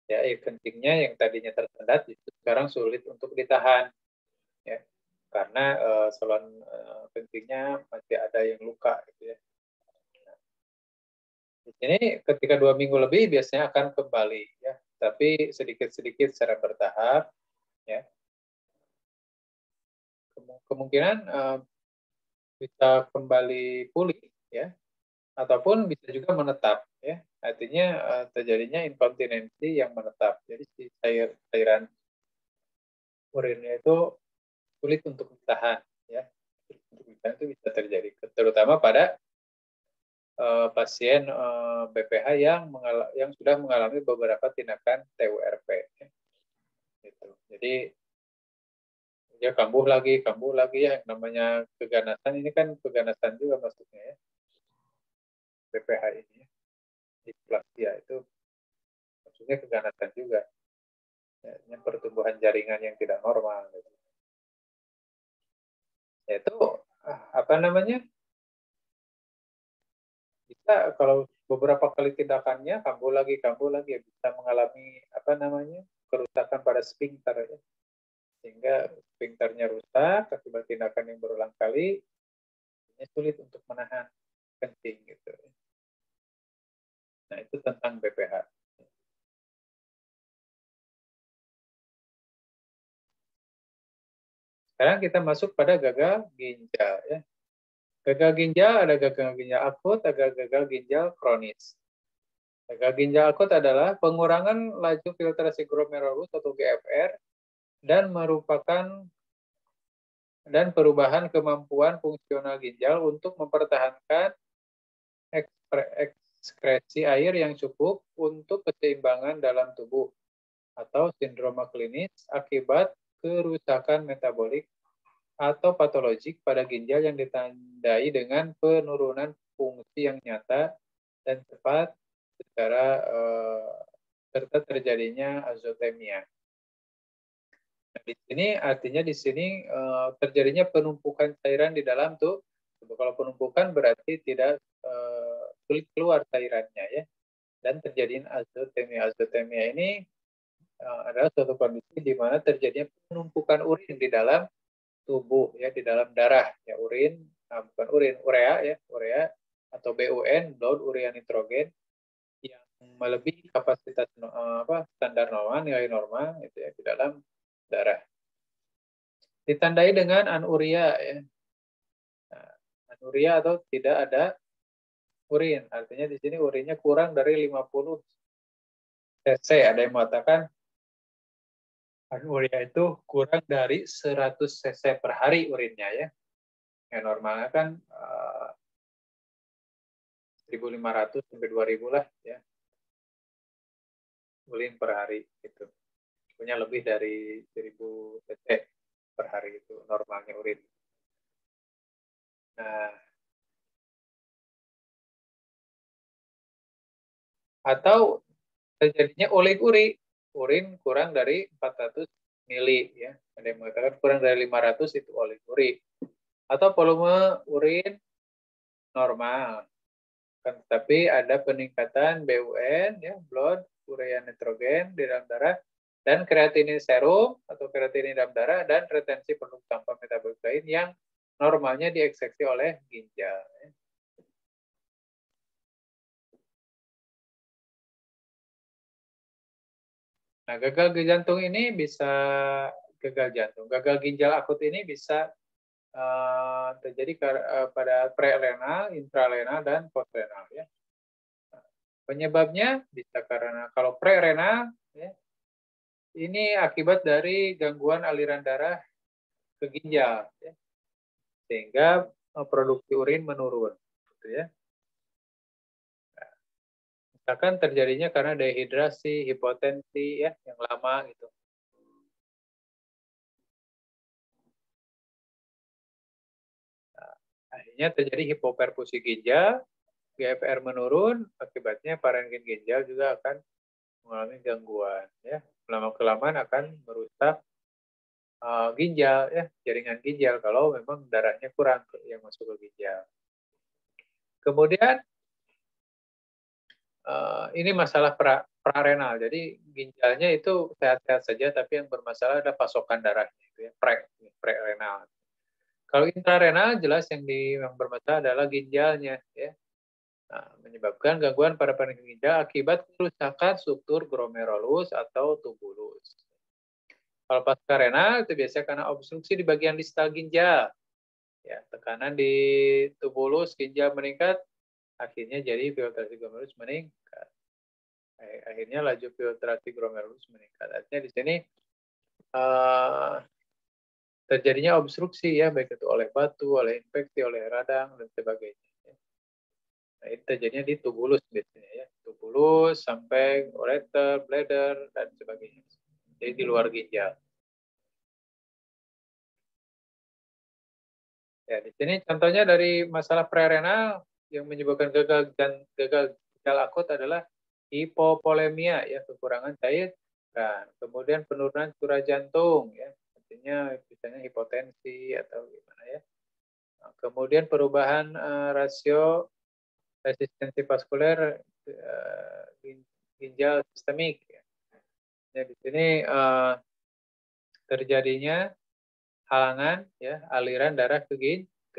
Ya air kencingnya yang tadinya tersendat itu sekarang sulit untuk ditahan ya karena saluran kencingnya masih ada yang luka gitu ya. Nah, di sini ketika 2 minggu lebih biasanya akan kembali ya, tapi sedikit-sedikit secara bertahap ya. Kemungkinan bisa kembali pulih ya ataupun bisa juga menetap ya. Artinya terjadinya inkontinensi yang menetap. Jadi si cairan urinnya itu sulit untuk ditahan ya. Untuk ditahan itu bisa terjadi terutama pada pasien BPH yang sudah mengalami beberapa tindakan TURP ya. Gitu. Jadi ya kambuh lagi ya, namanya keganasan ini kan keganasan juga maksudnya ya. BPH ini displastia itu maksudnya keganasan juga ya, pertumbuhan jaringan yang tidak normal gitu. Yaitu bisa kalau beberapa kali tindakannya kambuh lagi ya, bisa mengalami kerusakan pada sphincter ya. Sehingga sphincternya rusak akibat tindakan yang berulang kali, ini sulit untuk menahan kencing gitu. Nah, itu tentang BPH. Sekarang kita masuk pada gagal ginjal ya. Gagal ginjal ada gagal ginjal akut, ada gagal ginjal kronis. Gagal ginjal akut adalah pengurangan laju filtrasi glomerulus atau GFR dan perubahan kemampuan fungsional ginjal untuk mempertahankan ekskresi air yang cukup untuk keseimbangan dalam tubuh atau sindroma klinis akibat kerusakan metabolik atau patologik pada ginjal yang ditandai dengan penurunan fungsi yang nyata dan cepat serta terjadinya azotemia. Nah, di sini terjadinya penumpukan cairan di dalam tuh. Kalau penumpukan berarti tidak sulit keluar cairannya ya. Dan terjadinya azotemia. Azotemia ini adalah suatu kondisi di mana terjadinya penumpukan urin di dalam tubuh ya, di dalam darah ya, bukan urin, urea atau BUN, blood urea nitrogen yang melebihi kapasitas standar normal, nilai normal itu ya, di dalam darah. Ditandai dengan anuria ya. Nah, anuria atau tidak ada urin, artinya di sini urinnya kurang dari 50 cc. Ada yang mengatakan anuria itu kurang dari 100 cc per hari urinnya ya. Yang normalnya kan 1.500 sampai 2.000 lah ya. Urin per hari itu. Punya lebih dari 1.000 cc per hari itu normalnya urin. Nah, atau terjadinya oliguri, urin kurang dari 400 mili ya. Ada yang mengatakan kurang dari 500 itu oliguri. Atau volume urin normal. Kan, tapi ada peningkatan BUN ya, blood urea nitrogen di dalam darah dan kreatinin serum atau kreatinin dalam darah dan retensi produk sampah metabolik lain yang normalnya diekseksi oleh ginjal. Ya. Nah, gagal jantung ini bisa gagal ginjal akut ini bisa terjadi pada prerenal, intrarenal, dan postrenal ya. Penyebabnya bisa karena kalau prerenal, ya, ini akibat dari gangguan aliran darah ke ginjal, ya, sehingga produksi urin menurun, gitu ya. Misalkan terjadinya karena dehidrasi, hipotensi, ya, yang lama gitu. Nah, akhirnya terjadi hipoperfusi ginjal, GFR menurun, akibatnya parenkim ginjal juga akan mengalami gangguan, ya. Lama-kelamaan akan merusak ginjal, ya, jaringan ginjal kalau memang darahnya kurang yang masuk ke ginjal. Kemudian ini masalah prarenal. Jadi ginjalnya itu sehat-sehat saja, tapi yang bermasalah ada pasokan darahnya itu ya, prerenal. Kalau intrarenal jelas yang bermasalah adalah ginjalnya ya. Nah, menyebabkan gangguan pada parenkim ginjal akibat kerusakan struktur glomerulus atau tubulus. Kalau pasca renal itu biasanya karena obstruksi di bagian distal ginjal. Ya, tekanan di tubulus ginjal meningkat, akhirnya jadi filtrasi glomerulus meningkat. Akhirnya laju filtrasi glomerulus meningkat. Artinya di sini terjadinya obstruksi ya, baik itu oleh batu, oleh infeksi, oleh radang dan sebagainya. Nah, itu terjadinya di tubulus biasanya ya, tubulus sampai ureter, bladder dan sebagainya. Jadi di luar ginjal. Ya, di sini contohnya dari masalah prerenal yang menyebabkan gagal ginjal akut adalah hipovolemia ya, kekurangan cairan. Kemudian penurunan curah jantung ya, artinya misalnya hipotensi atau gimana ya. Nah, kemudian perubahan rasio resistensi vaskuler ginjal sistemik ya. Ya, di sini terjadinya halangan ya aliran darah ke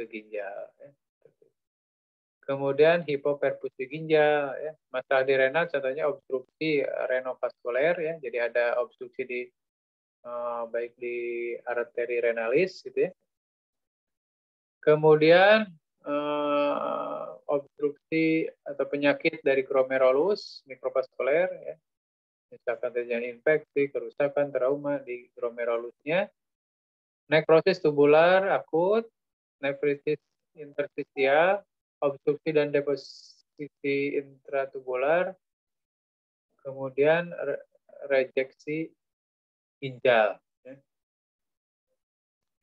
ginjal. Ya. Kemudian hipoperfusi ginjal, ya. Masalah di renal contohnya obstruksi renovaskuler ya, jadi ada obstruksi di baik di arteri renalis gitu ya. Kemudian obstruksi atau penyakit dari glomerulus mikrovaskuler ya. Misalkan terjadi infeksi, kerusakan, trauma di glomerulusnya. Nekrosis tubular akut, nefritis interstisial, obstruksi dan deposisi intratubular, kemudian rejeksi ginjal. Ya.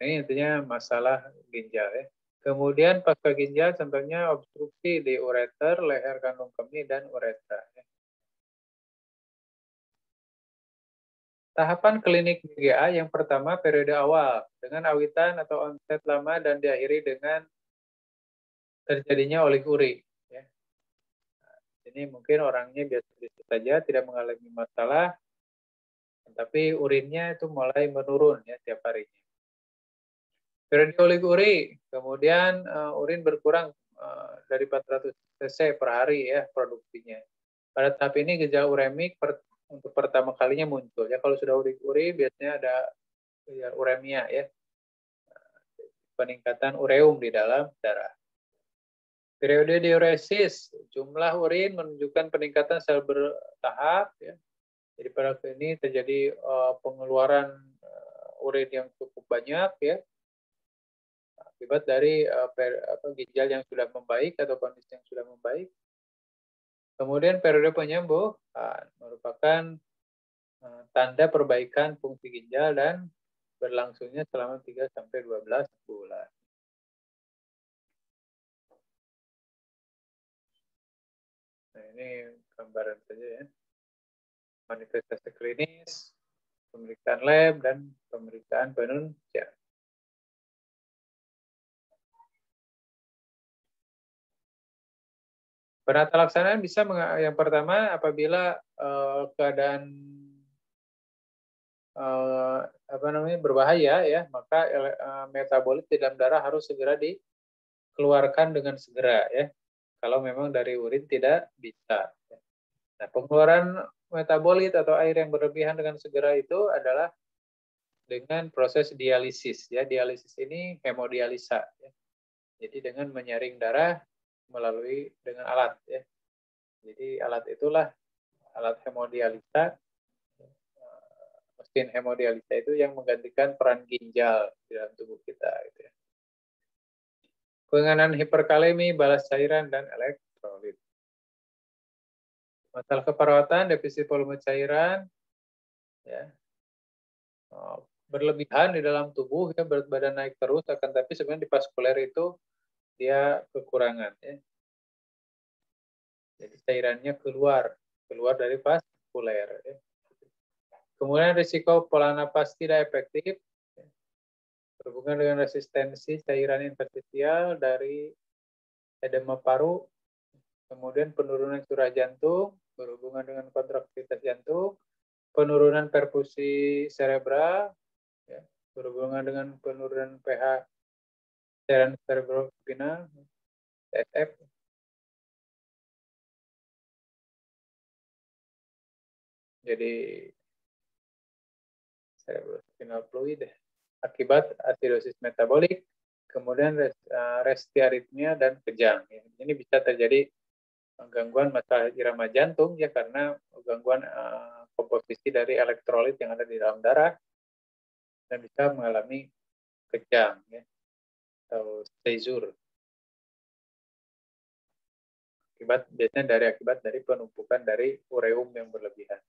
Ini intinya masalah ginjal ya. Kemudian pasca ginjal contohnya obstruksi di ureter, leher kandung kemih, dan uretra. Ya. Tahapan klinik BGA yang pertama periode awal dengan awitan atau onset lama dan diakhiri dengan terjadinya oliguri. Ya. Ini mungkin orangnya biasa-biasa saja, tidak mengalami masalah, tapi urinnya itu mulai menurun ya tiap harinya. Periode oliguri, kemudian urin berkurang dari 400 cc per hari ya produksinya. Pada tahap ini gejala uremik untuk pertama kalinya muncul. Ya kalau sudah oliguri biasanya ada ya, uremia ya, peningkatan ureum di dalam darah. Periode diuresis, jumlah urin menunjukkan peningkatan sel bertahap. Ya. Jadi pada ini terjadi pengeluaran urin yang cukup banyak ya, akibat dari ginjal yang sudah membaik atau kondisi yang sudah membaik. Kemudian periode penyembuhan merupakan tanda perbaikan fungsi ginjal dan berlangsungnya selama 3-12 bulan. Nah, ini gambaran saja ya. Manifestasi klinis, pemeriksaan lab, dan pemeriksaan penunjang. Penata laksanaan bisa yang pertama apabila keadaan berbahaya ya, maka metabolit di dalam darah harus segera dikeluarkan dengan segera ya. Kalau memang dari urin tidak bisa. Nah, pengeluaran metabolit atau air yang berlebihan dengan segera itu adalah dengan proses dialisis ya. Dialisis ini hemodialisa ya. Jadi dengan menyaring darah melalui dengan alat ya. Jadi alat itulah alat hemodialisa. Mesin hemodialisa itu yang menggantikan peran ginjal di dalam tubuh kita. Gitu ya. Penanganan hiperkalemi, balas cairan, dan elektrolit. Masalah keperawatan, defisit volume cairan, ya, berlebihan di dalam tubuh, ya, berat badan naik terus, akan tapi sebenarnya di vaskuler itu dia kekurangan. Ya. Jadi cairannya keluar dari vaskuler. Ya. Kemudian risiko pola napas tidak efektif, ya, berhubungan dengan resistensi cairan interstisial dari edema paru, kemudian penurunan curah jantung, berhubungan dengan kontraktivitas jantung, penurunan perfusi cerebral, ya, berhubungan dengan penurunan pH cairan cerebrospinal, CSF. Jadi cerebrospinal fluid akibat asidosis metabolik, kemudian resti aritmia dan kejang. Ini bisa terjadi gangguan masalah irama jantung ya karena gangguan komposisi dari elektrolit yang ada di dalam darah dan bisa mengalami kejang ya, atau seizure. Biasanya akibat dari penumpukan dari ureum yang berlebihan.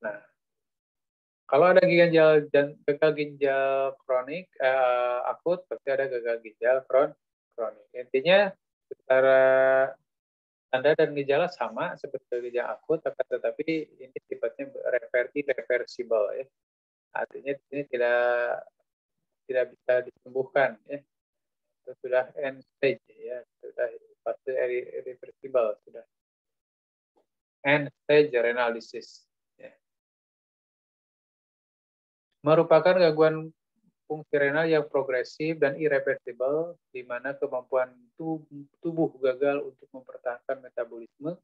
Nah, kalau ada gagal ginjal kronik akut, pasti ada gagal ginjal kronik. Intinya secara tanda dan gejala sama seperti gejala akut, tetapi ini sifatnya reversible ya. Artinya ini tidak bisa disembuhkan ya. Itu sudah end stage ya, sudah fase irreversible, sudah end stage renal disease. Ya. Merupakan gangguan fungsi renal yang progresif dan irreversible, di mana kemampuan tubuh gagal untuk mempertahankan metabolisme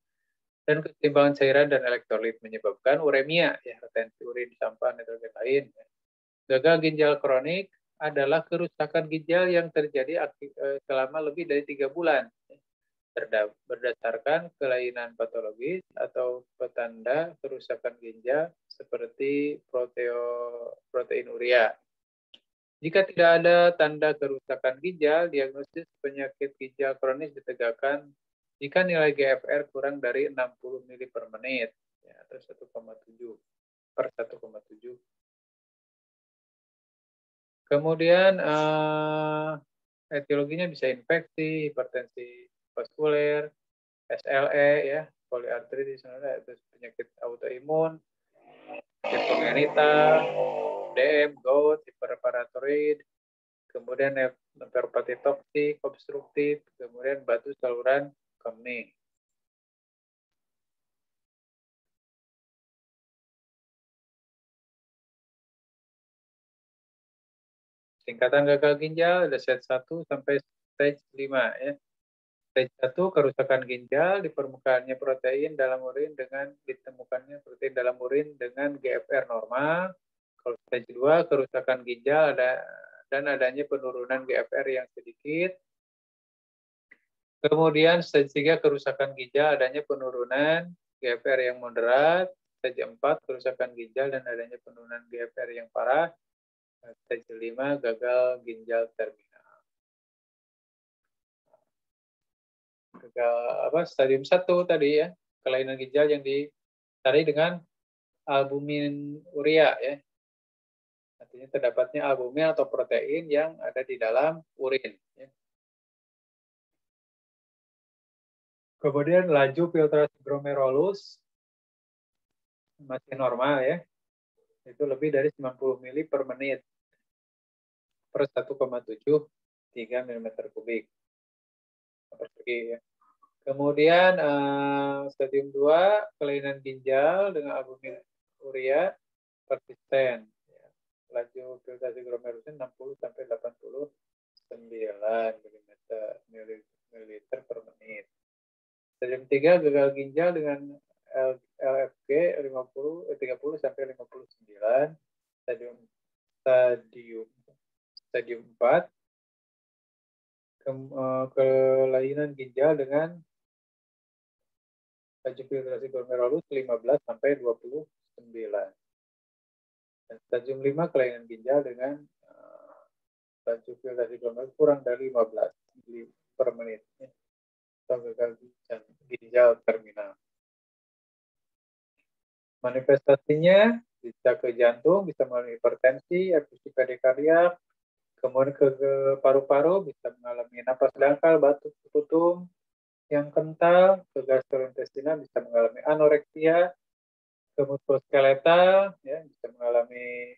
dan keseimbangan cairan dan elektrolit menyebabkan uremia, ya, retensi urin, sampah, nitrogen lain. Gagal ginjal kronik adalah kerusakan ginjal yang terjadi selama lebih dari 3 bulan. Berdasarkan kelainan patologis atau petanda kerusakan ginjal seperti proteinuria. Jika tidak ada tanda kerusakan ginjal, diagnosis penyakit ginjal kronis ditegakkan jika nilai GFR kurang dari 60 mili per menit, ya, atau 1,7 per 1,7. Kemudian etiologinya bisa infeksi, hipertensi vaskuler, SLE, ya, poliartritis, terus penyakit autoimun, penyakit kongenital, DM, gout, hiperparatoid, kemudian nefropati toksik, obstruktif, kemudian batu saluran kemih. Tingkatan gagal ginjal ada stage 1 sampai stage 5 ya. Stage 1 kerusakan ginjal, di permukaannya protein dalam urin dengan ditemukannya protein dalam urin dengan GFR normal. Kalau stage 2 kerusakan ginjal dan adanya penurunan GFR yang sedikit. Kemudian stage 3 kerusakan ginjal, adanya penurunan GFR yang moderat. Stage 4 kerusakan ginjal dan adanya penurunan GFR yang parah. Stage 5 gagal ginjal terminal. Stadium 1 tadi ya, kelainan ginjal yang ditandai dengan albumin urea ya. Artinya terdapatnya albumin atau protein yang ada di dalam urin ya. Kemudian laju filtrasi glomerulus masih normal ya. Itu lebih dari 90 mili per menit per 1,73 mm kubik persegi ya. Kemudian stadium 2 kelainan ginjal dengan albumin urea persisten. Ya. Laju filtrasi glomerulusnya 60 sampai 89 ml per menit. Stadium 3 gagal ginjal dengan LFG 30 sampai 59. Stadium 4 kelainan ginjal dengan laju filtrasi glomerulus 15 sampai 29. Dan stadium 5 kelainan ginjal dengan laju filtrasi glomerulus kurang dari 15 mili per menit. Atau gagal ginjal terminal. Manifestasinya bisa ke jantung, bisa melalui hipertensi, effusi perikardiak, kemudian ke paru-paru, bisa mengalami napas dangkal, batuk, putung yang kental, ke gastrointestinal, bisa mengalami anoreksia, ke muskuloskeletal, ya, bisa mengalami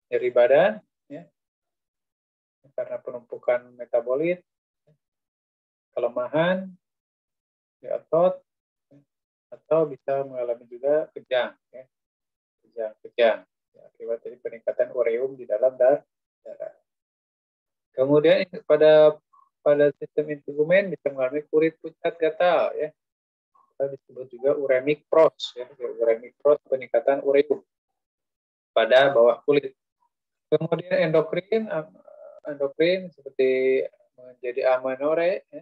nyeri badan, ya, karena penumpukan metabolit, kelemahan di otot, atau bisa mengalami juga kejang, ya, kejang, ya, akibat dari peningkatan ureum di dalam darah. Kemudian pada sistem integumen bisa mengalami kurit pucat gatal, ya, atau disebut juga uremic frost, ya, uremic frost, peningkatan ureum pada bawah kulit. Kemudian endokrin seperti menjadi amenore, ya,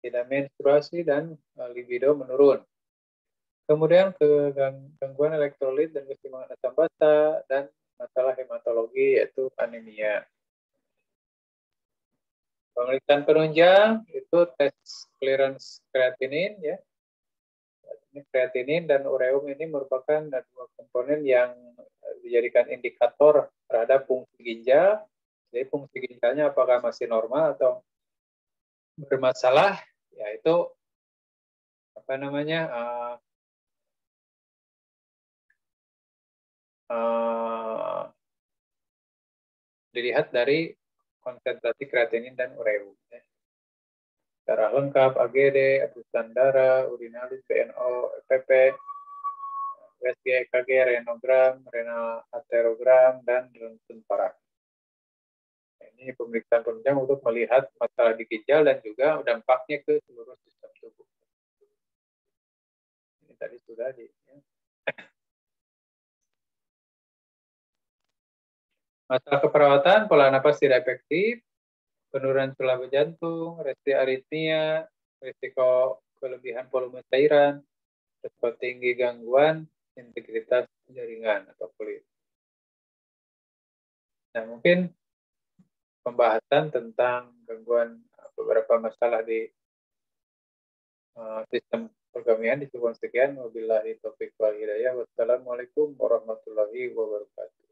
tidak menstruasi dan libido menurun. Kemudian ke gangguan elektrolit dan keseimbangan asam basa dan masalah hematologi yaitu anemia. Pemeriksaan penunjang itu tes clearance kreatinin, ya. Kreatinin dan ureum ini merupakan dua komponen yang dijadikan indikator terhadap fungsi ginjal. Jadi fungsi ginjalnya apakah masih normal atau bermasalah, yaitu dilihat dari konsentrasi kreatinin dan ureum. Secara lengkap AGD, abusan darah, urinalis, BNO, FPP, USG, EKG, renogram, renal aterogram, dan röntgen parah. Ini pemeriksaan penunjang untuk melihat masalah di ginjal dan juga dampaknya ke seluruh sistem tubuh. Ini tadi sudah di. Ya. Masalah keperawatan, pola napas tidak efektif, penurunan sulap jantung, resiko aritmia, risiko kelebihan volume cairan, risiko tinggi gangguan integritas jaringan atau kulit. Nah, mungkin pembahasan tentang gangguan beberapa masalah di sistem perkemian disebut sekian. Wabillahi taufiq wal hidayah. Wassalamualaikum warahmatullahi wabarakatuh.